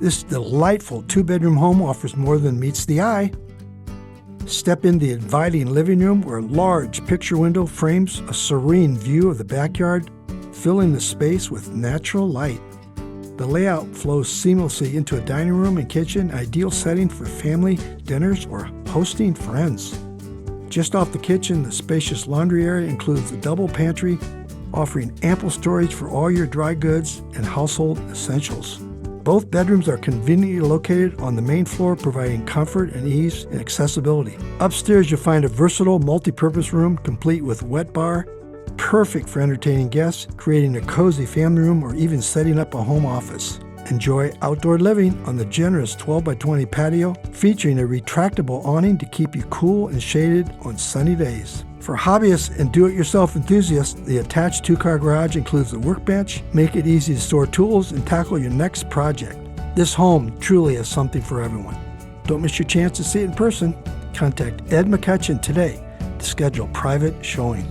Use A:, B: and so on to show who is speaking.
A: This delightful 2-bedroom home offers more than meets the eye. Step in the inviting living room where a large picture window frames a serene view of the backyard, filling the space with natural light. The layout flows seamlessly into a dining room and kitchen, ideal setting for family dinners or hosting friends. Just off the kitchen, the spacious laundry area includes a double pantry, offering ample storage for all your dry goods and household essentials. Both bedrooms are conveniently located on the main floor, providing comfort and ease and accessibility. Upstairs, you'll find a versatile multi-purpose room complete with wet bar, perfect for entertaining guests, creating a cozy family room, or even setting up a home office. Enjoy outdoor living on the generous 12x20 patio, featuring a retractable awning to keep you cool and shaded on sunny days. For hobbyists and do-it-yourself enthusiasts, the attached 2-car garage includes a workbench. Make it easy to store tools and tackle your next project. This home truly is something for everyone. Don't miss your chance to see it in person. Contact Ed McCutcheon today to schedule a private showing.